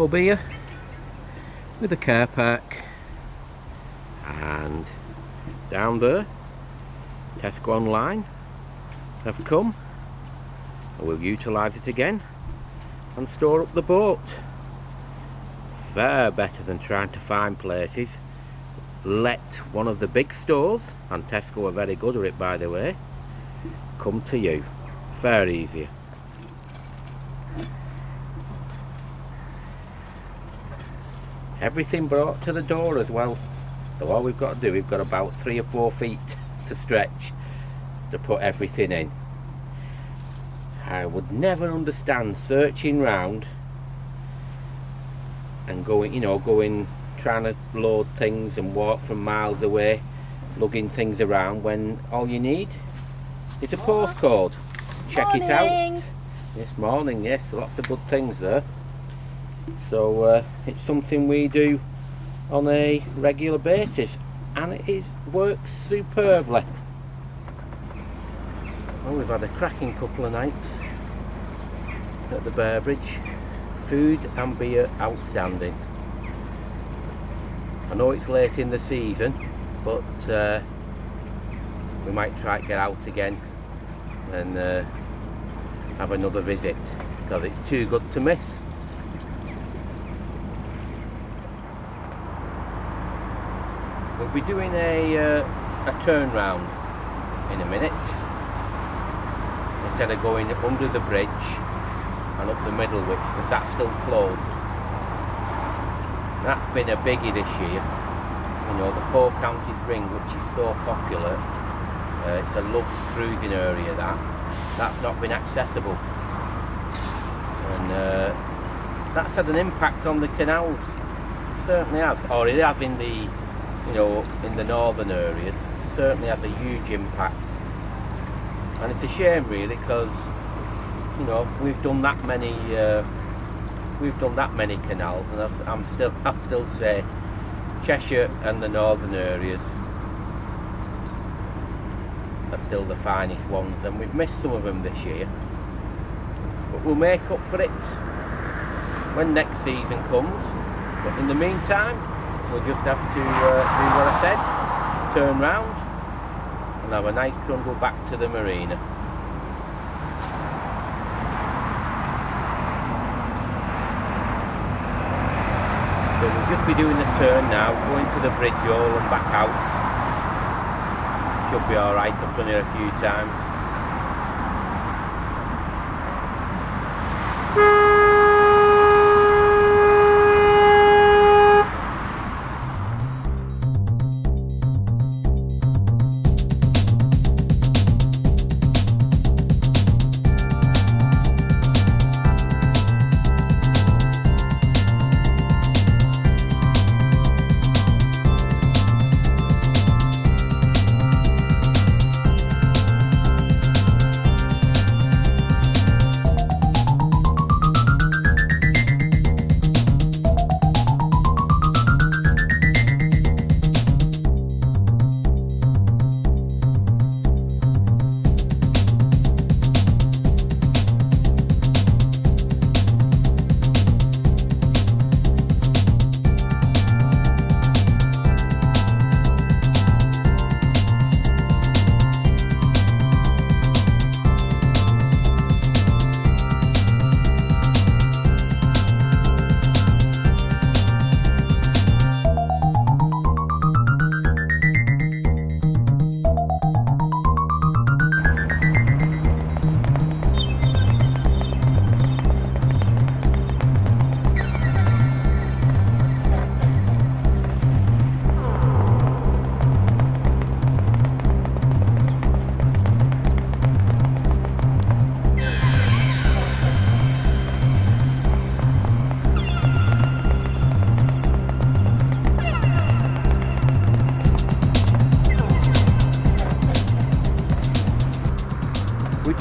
pub here with a car park, and down there Tesco Online have come, and we'll utilise it again and store up the boat. Far better than trying to find places. Let one of the big stores, and Tesco are very good at it by the way, come to you. Far easier. Everything brought to the door as well. So all we've got to do, we've got about 3 or 4 feet to stretch to put everything in. I would never understand searching round and going, trying to load things and walk from miles away, lugging things around when all you need is a postcode. Check it out. This morning, yes, lots of good things there. So it's something we do on a regular basis, and it works superbly. Well, we've had a cracking couple of nights at the Bear Bridge. Food and beer outstanding. I know it's late in the season, but we might try to get out again and have another visit, because it's too good to miss. We'll be doing a turn round in a minute, instead of going under the bridge and up the middle, because that's still closed. That's been a biggie this year. You know, the Four Counties Ring, which is so popular, it's a loved cruising area. That's not been accessible, and that's had an impact on the canals. It certainly has, or it has in the, in the northern areas. It certainly has a huge impact, and it's a shame really, because we've done that many canals, and I'll still say Cheshire and the northern areas are still the finest ones, and we've missed some of them this year, but we'll make up for it when next season comes. But in the meantime, we'll just have to do what I said, turn round and have a nice trundle back to the marina. So we'll just be doing the turn now, going to the bridge hole and back out. Should be alright, I've done it a few times.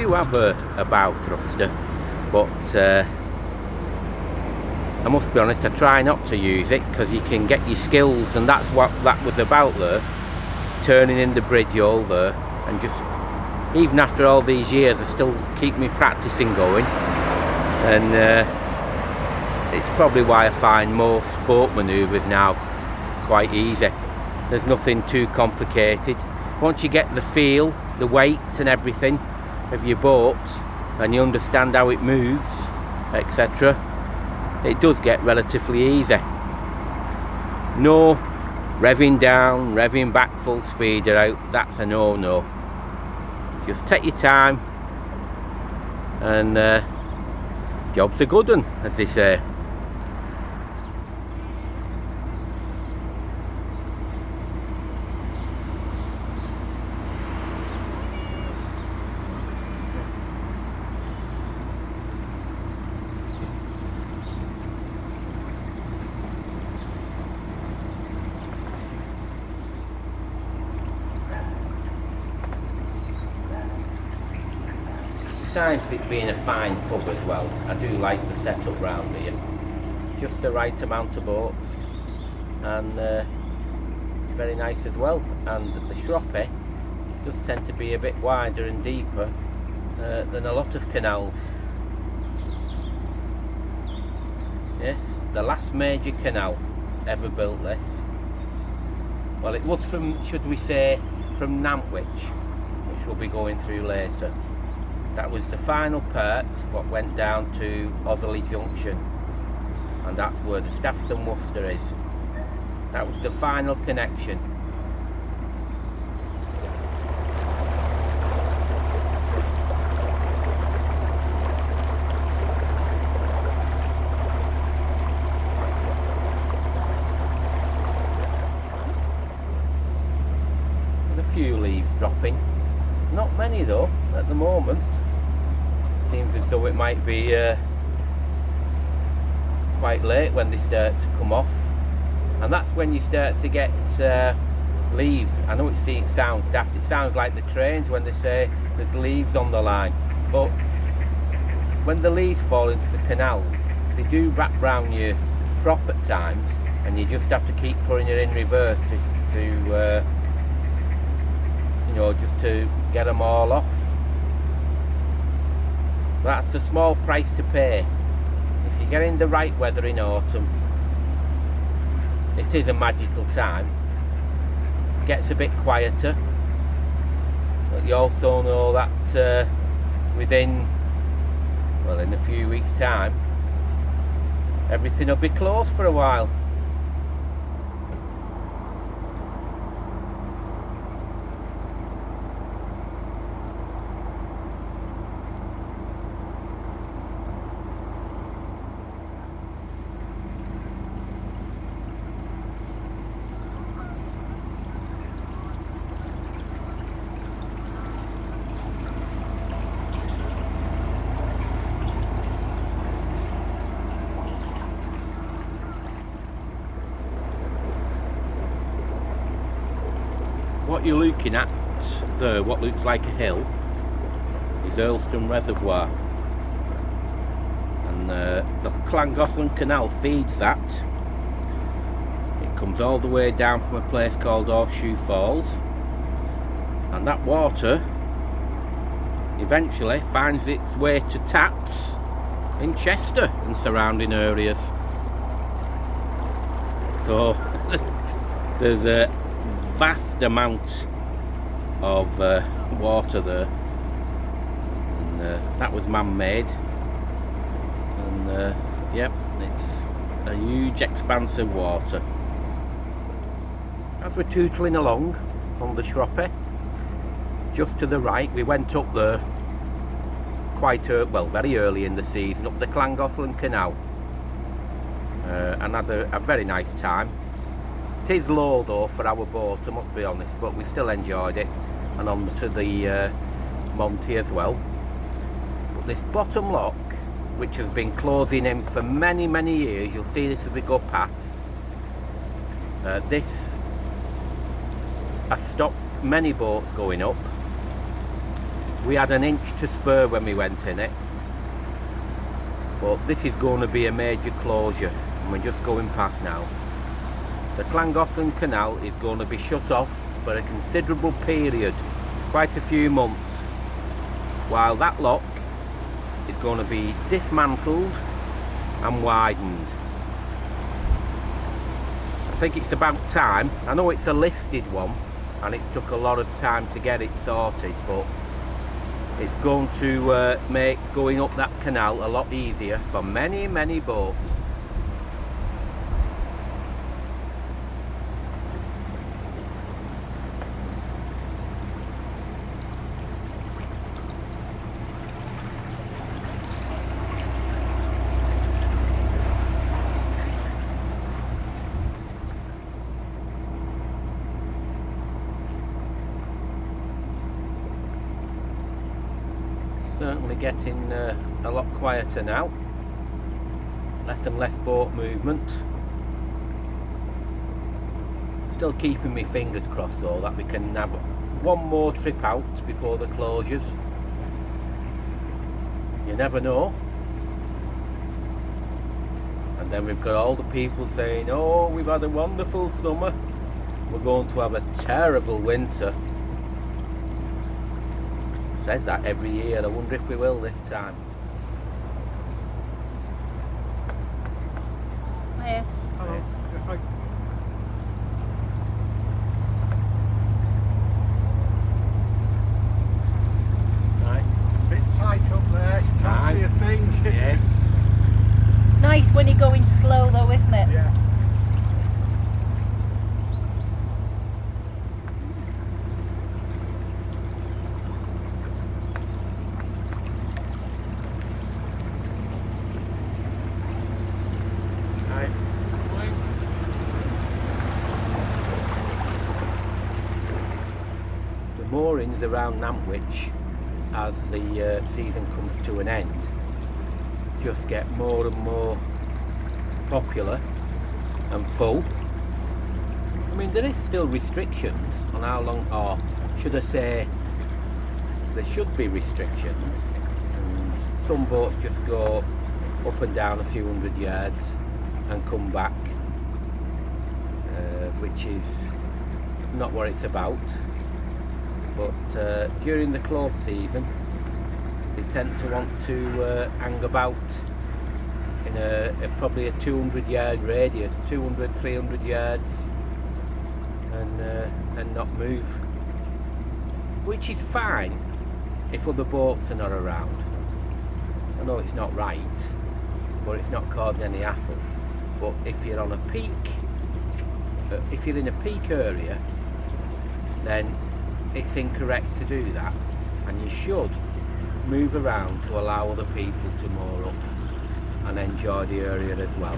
do have a bow thruster, but I must be honest, I try not to use it because you can get your skills, and that's what that was about there, turning in the bridge hole there, and just even after all these years I still keep me practicing going, and It's probably why I find most boat manoeuvres now quite easy. There's nothing too complicated. Once you get the feel, the weight and everything of your boat, and you understand how it moves, etc., it does get relatively easy. No revving down, revving back full speed or out, that's a no-no. Just take your time, and job's a good one, as they say. Besides it being a fine pub as well, I do like the setup round here. Just the right amount of boats, and very nice as well. And the Shropshire does tend to be a bit wider and deeper than a lot of canals. Yes, the last major canal ever built this. Well, it was from, should we say, from Nantwich, which we'll be going through later. That was the final part, what went down to Osley Junction, and that's where the Staffs and Worcester is. That was the final connection. And a few leaves dropping. Not many though, at the moment. Seems as though it might be quite late when they start to come off, and that's when you start to get leaves. I know it sounds daft, it sounds like the trains when they say there's leaves on the line, but when the leaves fall into the canals, they do wrap round your prop at times, and you just have to keep putting it in reverse to you know, just to get them all off. That's a small price to pay. If you're getting the right weather in autumn, it is a magical time. It gets a bit quieter, but you also know that within, well, in a few weeks' time, everything will be closed for a while. What you're looking at there, what looks like a hill, is Earlston Reservoir, and the Llangollen Canal feeds that. It comes all the way down from a place called Horseshoe Falls, and that water eventually finds its way to taps in Chester and surrounding areas. So there's a vast amount of water there, and that was man-made, and yep, it's a huge expanse of water. As we're tootling along on the Shropshire, just to the right, we went up there quite very early in the season, up the Llangollen Canal, and had a very nice time. It is low though for our boat, I must be honest, but we still enjoyed it, and on to the Monty as well. But this bottom lock, which has been closing in for many years, you'll see this as we go past, this has stopped many boats going up. We had an inch to spare when we went in it, but this is going to be a major closure, and we're just going past now. The Llangollen Canal is going to be shut off for a considerable period, quite a few months, while that lock is going to be dismantled and widened. I think it's about time. I know it's a listed one and it's took a lot of time to get it sorted, but it's going to make going up that canal a lot easier for many, many boats. Certainly getting a lot quieter now. Less and less boat movement. Still keeping my fingers crossed though that we can have one more trip out before the closures. You never know. And then we've got all the people saying, oh, we've had a wonderful summer, we're going to have a terrible winter. Says that every year. I wonder if we will this time. Hiya. Hello. Right. Bit tight up there, you can't see a thing. Yeah. It's nice when you're going slow though, isn't it? Yeah. Moorings around Nantwich, as the season comes to an end, just get more and more popular and full. I mean, there is still restrictions on how long, or should I say there should be restrictions, and some boats just go up and down a few hundred yards and come back, which is not what it's about. But during the close season, they tend to want to hang about in probably a 200 yard radius, 200, 300 yards, and not move, which is fine if other boats are not around. I know it's not right, but it's not causing any hassle. But if you're on a peak, if you're in a peak area, then it's incorrect to do that, and you should move around to allow other people to moor up and enjoy the area as well.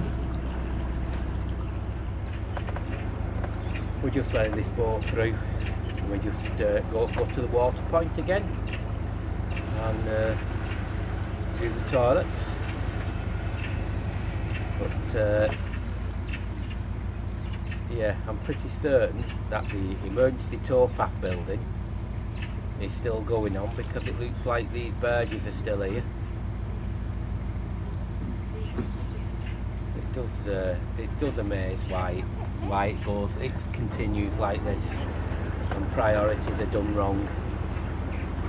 We're just letting this boat through, and we just go to the water point again and do the toilets. But yeah, I'm pretty certain that the emergency towpath building is still going on, because it looks like these barges are still here. It does amaze why it continues like this, and priorities are done wrong.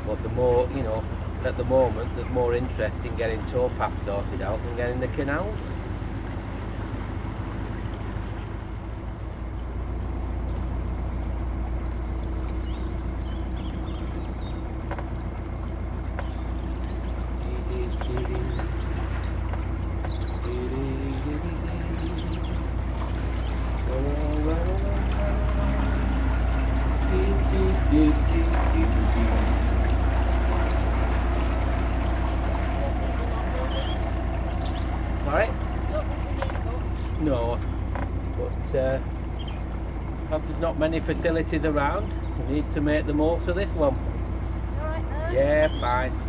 But the more, you know, at the moment there's more interest in getting towpath sorted out than getting the canals. Sorry? No, but as there's not many facilities around, we need to make the most of this one. Alright then? Yeah, fine.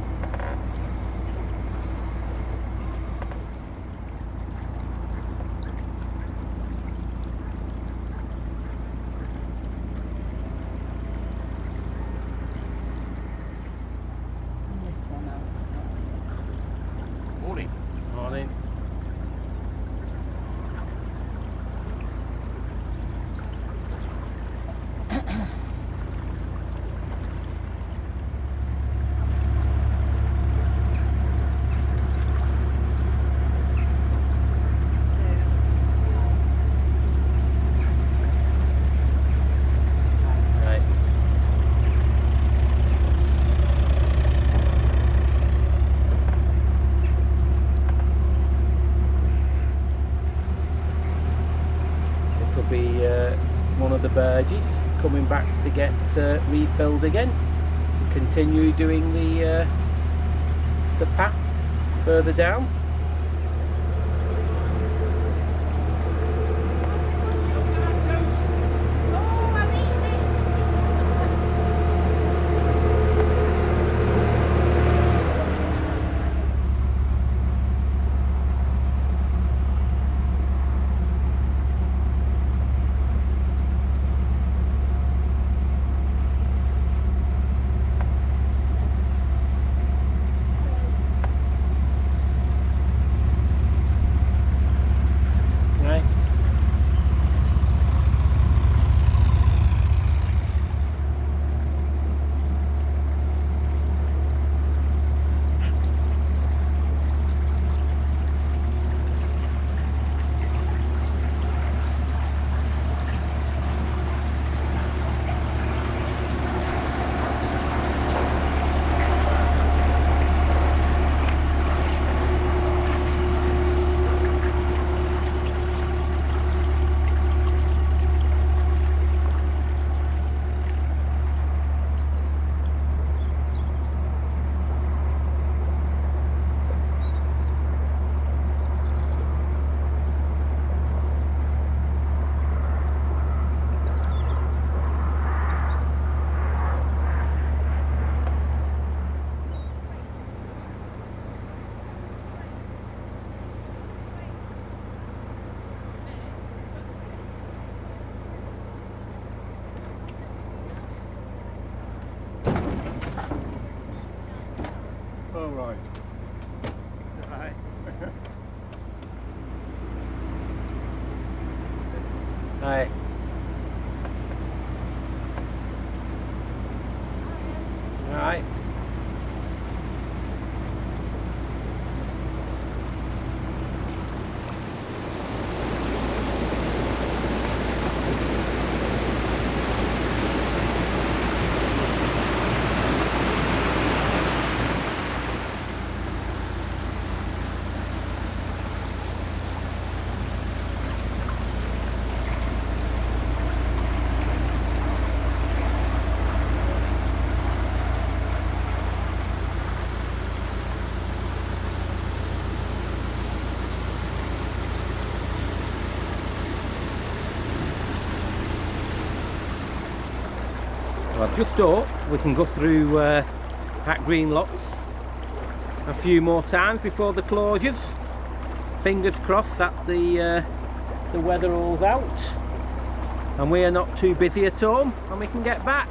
Morning. Morning. barges coming back to get refilled again to continue doing the path further down. All right. Right. Right. Right. Well, I've just thought we can go through that green lock a few more times before the closures. Fingers crossed that the weather holds out and we are not too busy at home and we can get back.